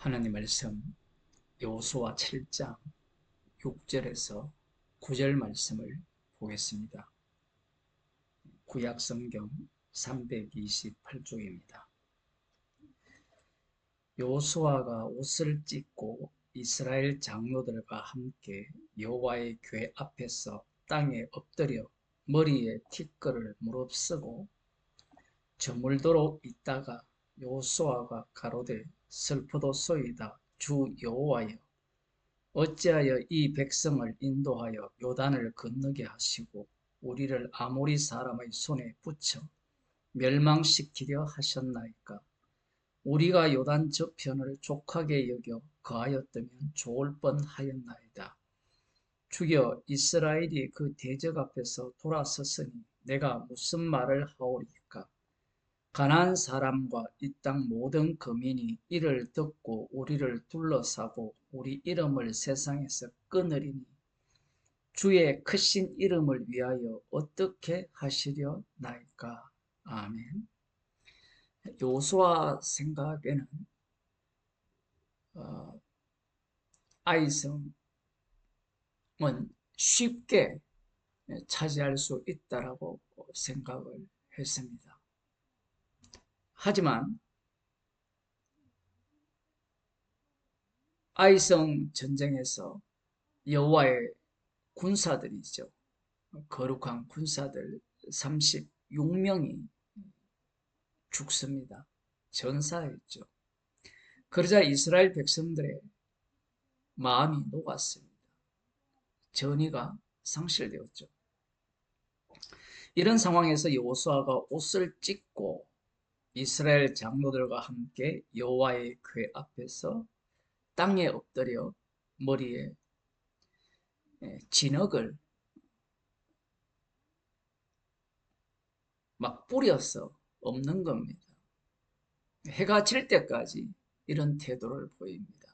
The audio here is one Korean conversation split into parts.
하나님 말씀 여호수아 7장 6절에서 9절 말씀을 보겠습니다. 구약 성경 328쪽입니다. 여호수아가 옷을 찢고 이스라엘 장로들과 함께 여호와의 궤 앞에서 땅에 엎드려 머리에 티끌을 무릅쓰고 저물도록 있다가 여호수아가 가로되 슬프도소이다 주 여호와여, 어찌하여 이 백성을 인도하여 요단을 건너게 하시고 우리를 아모리 사람의 손에 붙여 멸망시키려 하셨나이까. 우리가 요단 저편을 족하게 여겨 거하였다면 좋을 뻔하였나이다. 주여, 이스라엘이 그 대적 앞에서 돌아섰으니 내가 무슨 말을 하오리까. 가나안 사람과 이 땅 모든 거민이 이를 듣고 우리를 둘러싸고 우리 이름을 세상에서 끊으리니 주의 크신 이름을 위하여 어떻게 하시려 나이까. 아멘. 여호수아 생각에는 아이성은 쉽게 차지할 수 있다라고 생각을 했습니다. 하지만 아이성 전쟁에서 여호와의 군사들이죠. 거룩한 군사들 36명이 죽습니다. 전사했죠. 그러자 이스라엘 백성들의 마음이 녹았습니다. 전의가 상실되었죠. 이런 상황에서 여호수아가 옷을 찢고 이스라엘 장로들과 함께 여호와의 궤 앞에서 땅에 엎드려 머리에 진흙을 막 뿌려서 엎는 겁니다. 해가 질 때까지 이런 태도를 보입니다.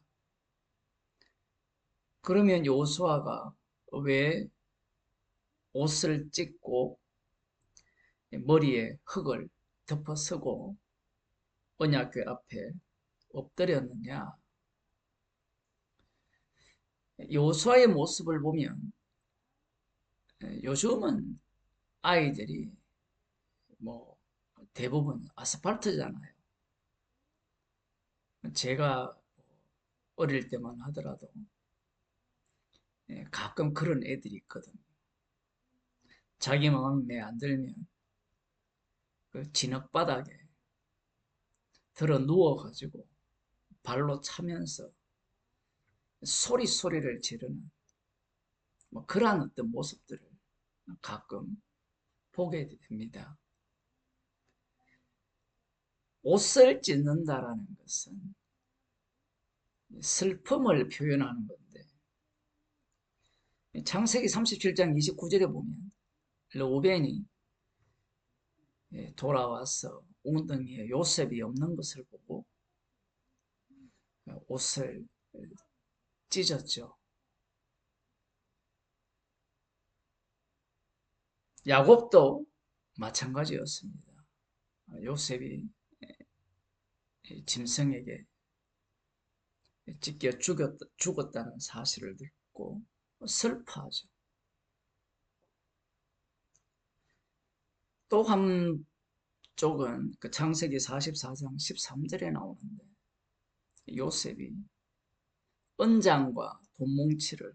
그러면 여호수아가 왜 옷을 찢고 머리에 흙을 덮어쓰고 언약궤 앞에 엎드렸느냐? 여호수아의 모습을 보면 요즘은 아이들이 뭐 대부분 아스팔트잖아요. 제가 어릴 때만 하더라도 가끔 그런 애들이 있거든요. 자기 마음에 안 들면 그 진흙바닥에 들어 누워가지고 발로 차면서 소리를 지르는 뭐 그러한 어떤 모습들을 가끔 보게 됩니다. 옷을 찢는다라는 것은 슬픔을 표현하는 건데, 창세기 37장 29절에 보면 르우벤이 돌아와서 웅덩이에 요셉이 없는 것을 보고 옷을 찢었죠. 야곱도 마찬가지였습니다. 요셉이 짐승에게 찢겨 죽었다는 사실을 듣고 슬퍼하죠. 또 한쪽은 그 창세기 44장 13절에 나오는데 요셉이 은장과 돈뭉치를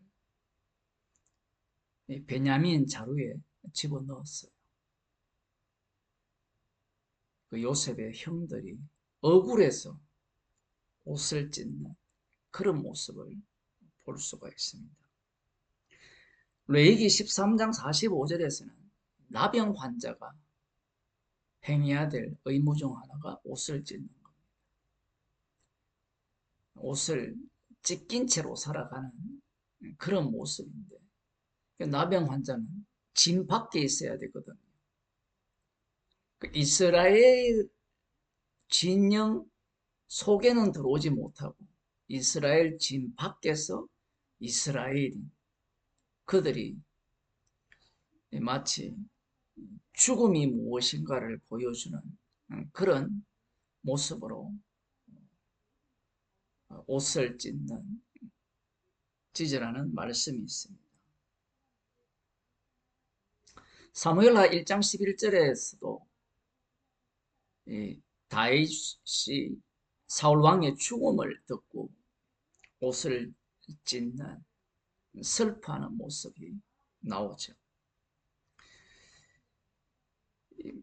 베냐민 자루에 집어넣었어요. 그 요셉의 형들이 억울해서 옷을 찢는 그런 모습을 볼 수가 있습니다. 레위기 13장 45절에서는 나병 환자가 행해야 될 의무 중 하나가 옷을 찢는 겁니다. 옷을 찢긴 채로 살아가는 그런 모습인데, 나병 환자는 짐 밖에 있어야 되거든요. 이스라엘 진영 속에는 들어오지 못하고 이스라엘 진 밖에서 이스라엘인 그들이 마치 죽음이 무엇인가를 보여주는 그런 모습으로 옷을 찢으라는 말씀이 있습니다. 사무엘하 1장 11절에서도 다윗이 사울 왕의 죽음을 듣고 옷을 찢는 슬퍼하는 모습이 나오죠.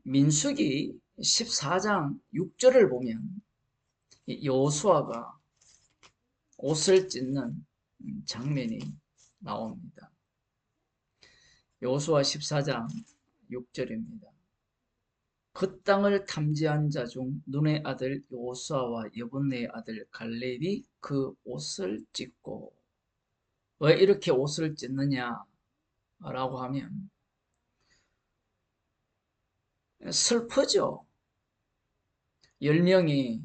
민수기 14장 6절을 보면 여호수아가 옷을 찢는 장면이 나옵니다. 여호수아 14장 6절입니다. 그 땅을 탐지한 자 중 눈의 아들 여호수아와 여분네의 아들 갈렙이 그 옷을 찢고, 왜 이렇게 옷을 찢느냐라고 하면 슬프죠. 10명의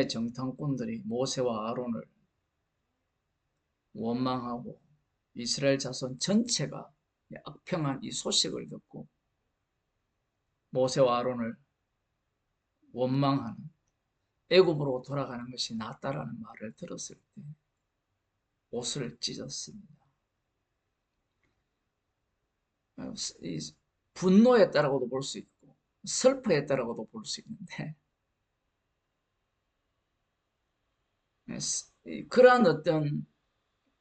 정탐꾼들이 모세와 아론을 원망하고 이스라엘 자손 전체가 악평한 이 소식을 듣고 모세와 아론을 원망하는, 애굽으로 돌아가는 것이 낫다라는 말을 들었을 때 옷을 찢었습니다. 분노했다라고도 볼 수 있고 슬퍼했다라고도 볼 수 있는데, 그러한 어떤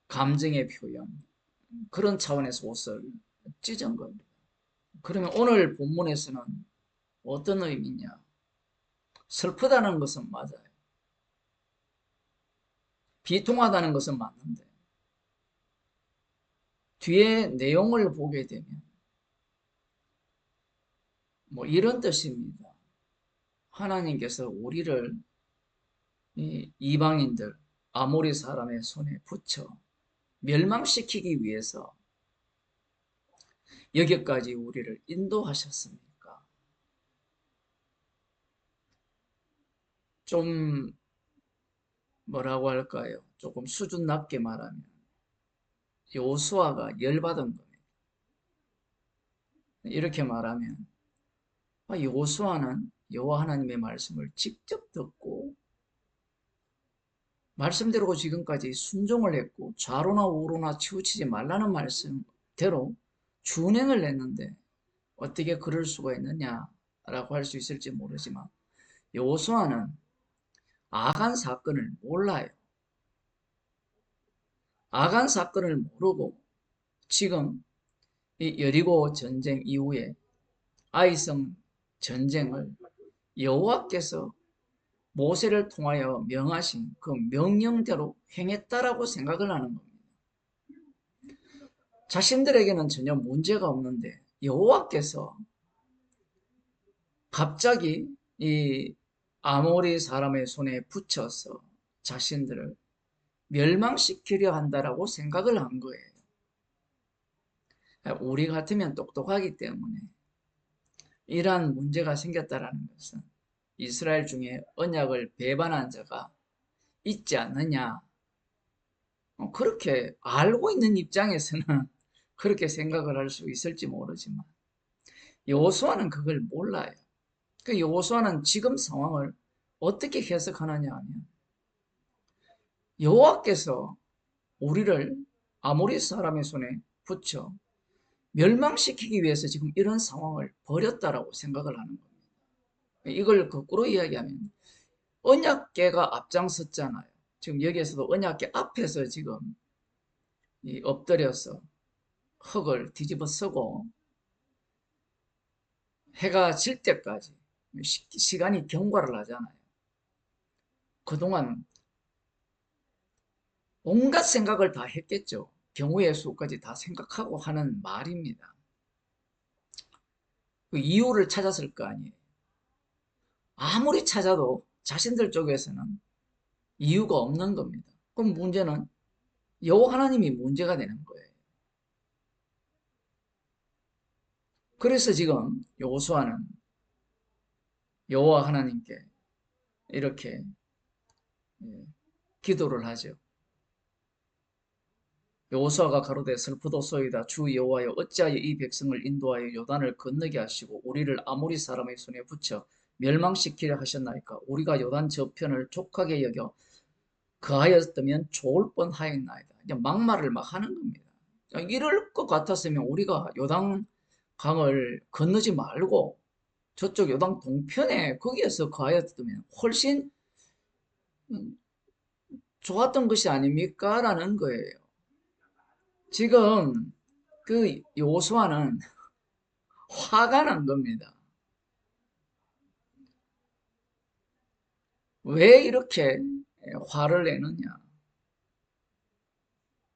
감정의 표현, 그런 차원에서 옷을 찢은 겁니다. 그러면 오늘 본문에서는 어떤 의미냐? 슬프다는 것은 맞아요. 비통하다는 것은 맞는데, 뒤에 내용을 보게 되면 뭐 이런 뜻입니다. 하나님께서 우리를 이방인들, 아모리 사람의 손에 붙여 멸망시키기 위해서 여기까지 우리를 인도하셨습니까? 좀 뭐라고 할까요? 조금 수준 낮게 말하면 여호수아가 열받은 겁니다. 이렇게 말하면 여호수아는 여호와 하나님의 말씀을 직접 듣고 말씀대로 지금까지 순종을 했고 좌로나 우로나 치우치지 말라는 말씀대로 준행을 했는데 어떻게 그럴 수가 있느냐라고 할 수 있을지 모르지만, 여호수아는 아간 사건을 몰라요. 아간 사건을 모르고 지금 이 여리고 전쟁 이후에 아이성 전쟁을 여호와께서 모세를 통하여 명하신 그 명령대로 행했다라고 생각을 하는 겁니다. 자신들에게는 전혀 문제가 없는데 여호와께서 갑자기 이 아모리 사람의 손에 붙여서 자신들을 멸망시키려 한다라고 생각을 한 거예요. 우리 같으면 똑똑하기 때문에 이러한 문제가 생겼다라는 것은 이스라엘 중에 언약을 배반한 자가 있지 않느냐, 그렇게 알고 있는 입장에서는 그렇게 생각을 할 수 있을지 모르지만 여호수아는 그걸 몰라요. 그 여호수아는 지금 상황을 어떻게 해석하느냐 하면, 여호와께서 우리를 아모리 사람의 손에 붙여 멸망시키기 위해서 지금 이런 상황을 벌였다라고 생각을 하는 겁니다. 이걸 거꾸로 이야기하면 언약궤가 앞장섰잖아요. 지금 여기에서도 언약궤 앞에서 지금 엎드려서 흙을 뒤집어 쓰고 해가 질 때까지 시간이 경과를 하잖아요. 그동안 온갖 생각을 다 했겠죠. 경우의 수까지 다 생각하고 하는 말입니다. 그 이유를 찾았을 거 아니에요. 아무리 찾아도 자신들 쪽에서는 이유가 없는 겁니다. 그럼 문제는 여호와 하나님이 문제가 되는 거예요. 그래서 지금 여호수아는 여호와 하나님께 이렇게 기도를 하죠. 여호수아가 가로되 슬프도소이다. 주 여호와여, 어찌하여 이 백성을 인도하여 요단을 건너게 하시고 우리를 아모리 사람의 손에 붙여 멸망시키려 하셨나이까? 우리가 요단 저편을 족하게 여겨 그하였다면 좋을 뻔하였나이다. 이제 막말을 막 하는 겁니다. 이럴 것 같았으면 우리가 요단 강을 건너지 말고 저쪽 요단 동편에 거기에서 그하였다면 훨씬 좋았던 것이 아닙니까? 라는 거예요. 지금 그 요수아는 화가 난 겁니다. 왜 이렇게 화를 내느냐?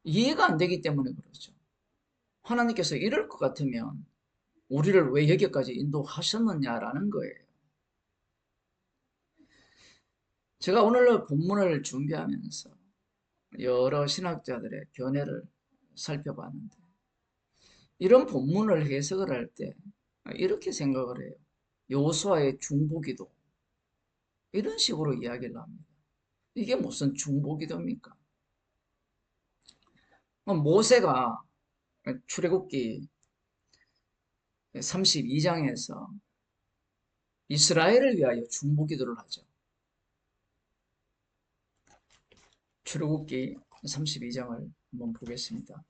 이해가 안 되기 때문에 그렇죠. 하나님께서 이럴 것 같으면 우리를 왜 여기까지 인도하셨느냐라는 거예요. 제가 오늘 본문을 준비하면서 여러 신학자들의 견해를 살펴봤는데 이런 본문을 해석을 할 때 이렇게 생각을 해요. 요수아의 중보기도 이런 식으로 이야기를 합니다. 이게 무슨 중보기도입니까? 모세가 출애굽기 32장에서 이스라엘을 위하여 중보기도를 하죠. 출애굽기 32장을 한번 보겠습니다.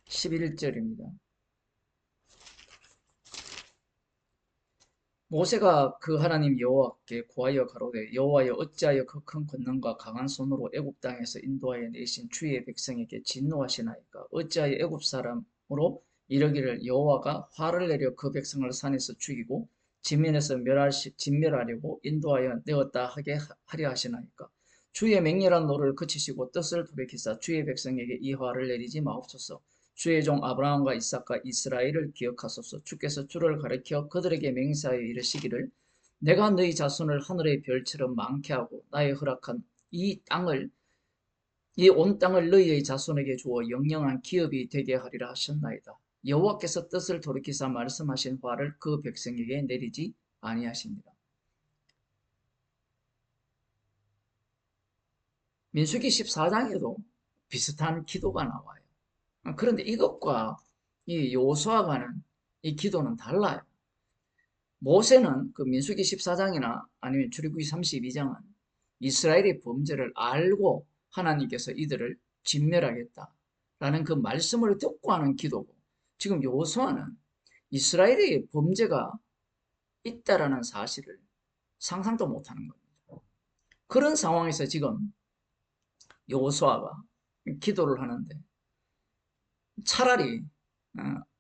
11절입니다. 모세가 그 하나님 여호와께 구하여 가로되 여호와여 어찌하여 그 큰 권능과 강한 손으로 애굽 땅에서 인도하여 내신 주의 백성에게 진노하시나이까 어찌하여 애굽 사람으로 이르기를 여호와가 화를 내려 그 백성을 산에서 죽이고 지면에서 진멸하려고 인도하여 내었다 하게 하려 하시나이까 주의 맹렬한 노를 그치시고 뜻을 돌이키사 주의 백성에게 이 화를 내리지 마옵소서 주의 종 아브라함과 이삭과 이스라엘을 기억하소서. 주께서 주를 가리켜 그들에게 맹세하여 이르시기를 내가 너희 자손을 하늘의 별처럼 많게 하고 나의 허락한 이 온 땅을 너희의 자손에게 주어 영영한 기업이 되게 하리라 하셨나이다. 여호와께서 뜻을 돌이키사 말씀하신 화를 그 백성에게 내리지 아니하십니다. 민수기 14장에도 비슷한 기도가 나와요. 그런데 이것과 이 요수아가는 이 기도는 달라요. 모세는 그 민수기 14장이나 아니면 출애굽기 32장은 이스라엘의 범죄를 알고 하나님께서 이들을 진멸하겠다라는 그 말씀을 듣고 하는 기도고 지금 요수아는 이스라엘의 범죄가 있다라는 사실을 상상도 못하는 겁니다. 그런 상황에서 지금 요수아가 기도를 하는데 차라리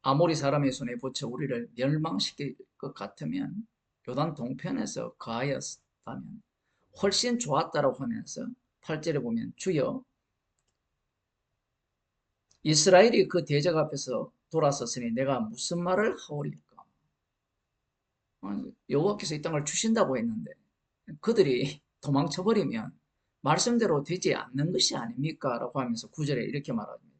아모리 사람의 손에 붙여 우리를 멸망시킬 것 같으면 요단 동편에서 거하였다면 훨씬 좋았다라고 하면서 8절에 보면 주여 이스라엘이 그 대적 앞에서 돌아섰으니 내가 무슨 말을 하오리까? 여호와께서 이 땅을 주신다고 했는데 그들이 도망쳐버리면 말씀대로 되지 않는 것이 아닙니까? 라고 하면서 9절에 이렇게 말합니다.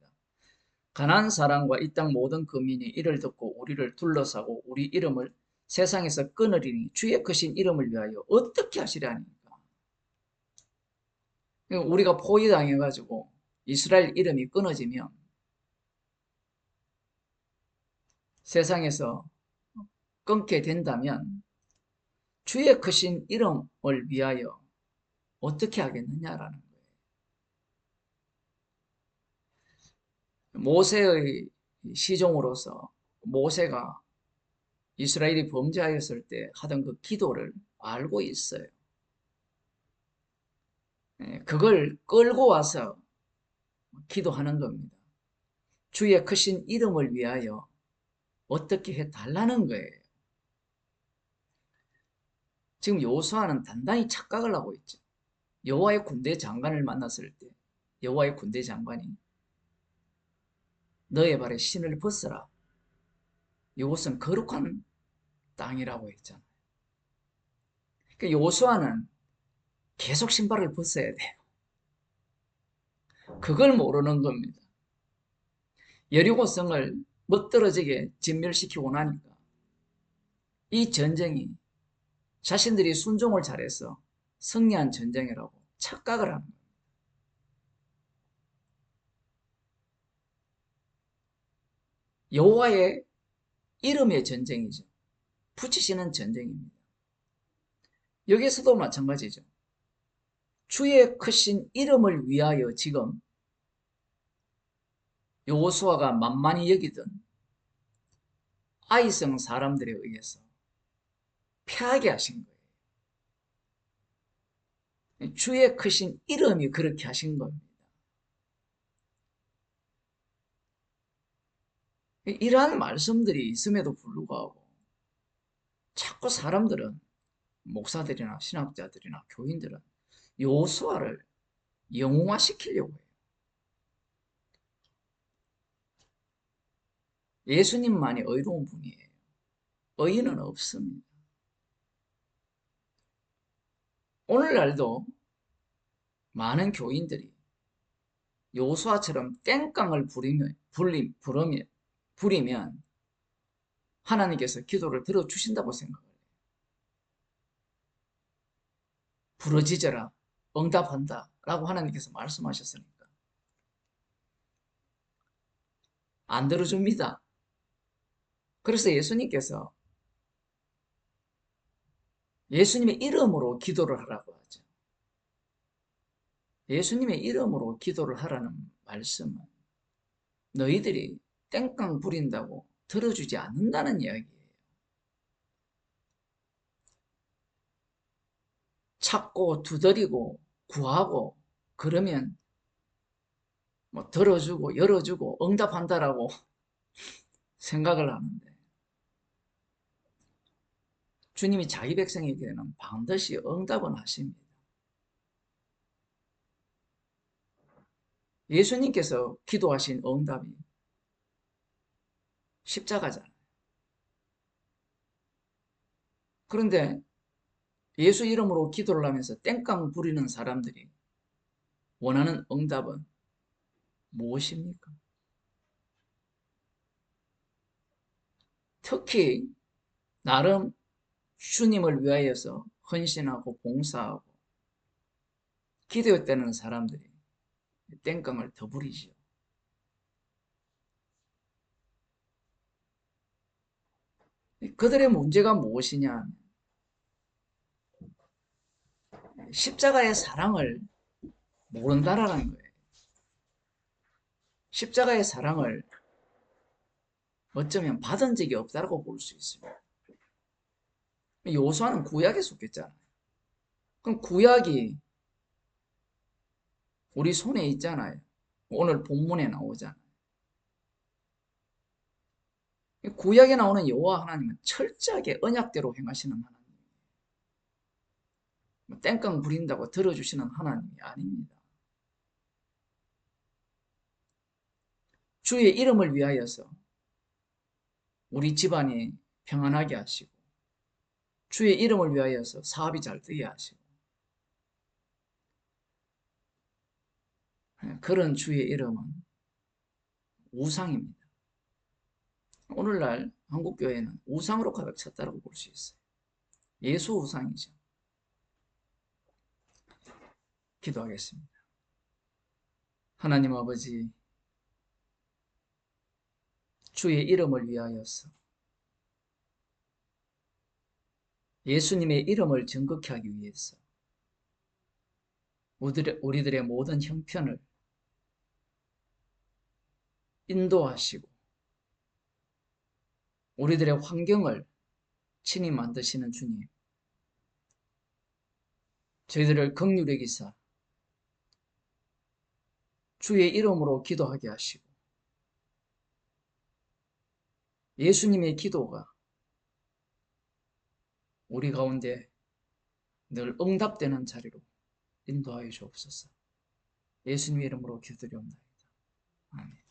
가나안 사람과 이 땅 모든 거민이 이를 듣고 우리를 둘러싸고 우리 이름을 세상에서 끊으리니 주의 크신 이름을 위하여 어떻게 하시려니까? 우리가 포위당해가지고 이스라엘 이름이 끊어지면 세상에서 끊게 된다면 주의 크신 이름을 위하여 어떻게 하겠느냐라는 거예요. 모세의 시종으로서 모세가 이스라엘이 범죄하였을 때 하던 그 기도를 알고 있어요. 그걸 끌고 와서 기도하는 겁니다. 주의 크신 이름을 위하여 어떻게 해달라는 거예요. 지금 여호수아는 단단히 착각을 하고 있죠. 여호와의 군대 장관을 만났을 때 여호와의 군대 장관이 너의 발에 신을 벗어라. 이곳은 거룩한 땅이라고 했잖아요. 그러니까 여호수아는 계속 신발을 벗어야 돼요. 그걸 모르는 겁니다. 여리고성을 멋들어지게 진멸시키고 나니까 이 전쟁이 자신들이 순종을 잘해서 승리한 전쟁이라고 착각을 하는 거예요. 여호와의 이름의 전쟁이죠. 붙이시는 전쟁입니다. 여기에서도 마찬가지죠. 주의 크신 이름을 위하여 지금 여호수아가 만만히 여기던 아이성 사람들에 의해서 패하게 하신 거예요. 주의 크신 이름이 그렇게 하신 겁니다. 이러한 말씀들이 있음에도 불구하고 자꾸 사람들은, 목사들이나 신학자들이나 교인들은 여호수아를 영웅화시키려고 해요. 예수님만이 의로운 분이에요. 의인은 없습니다. 오늘날도 많은 교인들이 여호수아처럼 땡깡을 부리면 하나님께서 기도를 들어주신다고 생각해요. 부르짖어라, 응답한다 라고 하나님께서 말씀하셨으니까 안 들어줍니다. 그래서 예수님께서 예수님의 이름으로 기도를 하라고 하죠. 예수님의 이름으로 기도를 하라는 말씀은 너희들이 땡깡 부린다고 들어주지 않는다는 이야기예요. 찾고 두드리고 구하고 그러면 뭐 들어주고 열어주고 응답한다라고 생각을 하는데, 주님이 자기 백성에게는 반드시 응답은 하십니다. 예수님께서 기도하신 응답이 십자가잖아요. 그런데 예수 이름으로 기도를 하면서 땡깡 부리는 사람들이 원하는 응답은 무엇입니까? 특히 나름 주님을 위하여서 헌신하고 봉사하고 기도했다는 사람들이 땡깡을 더 부리지요. 그들의 문제가 무엇이냐? 십자가의 사랑을 모른다라는 거예요. 십자가의 사랑을 어쩌면 받은 적이 없다고 볼 수 있습니다. 여호수아는 구약에 속했잖아요. 그럼 구약이 우리 손에 있잖아요. 오늘 본문에 나오잖아요. 구약에 나오는 여호와 하나님은 철저하게 언약대로 행하시는 하나님. 땡깡 부린다고 들어주시는 하나님이 아닙니다. 주의 이름을 위하여서 우리 집안이 평안하게 하시고, 주의 이름을 위하여서 사업이 잘 되게 하시고, 그런 주의 이름은 우상입니다. 오늘날 한국교회는 우상으로 가득 찼다고 볼 수 있어요. 예수 우상이죠. 기도하겠습니다. 하나님 아버지, 주의 이름을 위하여서 예수님의 이름을 정극케 하기 위해서 우리들의 모든 형편을 인도하시고 우리들의 환경을 친히 만드시는 주님, 저희들을 긍휼히 여기사 주의 이름으로 기도하게 하시고 예수님의 기도가 우리 가운데 늘 응답되는 자리로 인도하여 주옵소서. 예수님의 이름으로 기도드리옵나이다. 아멘.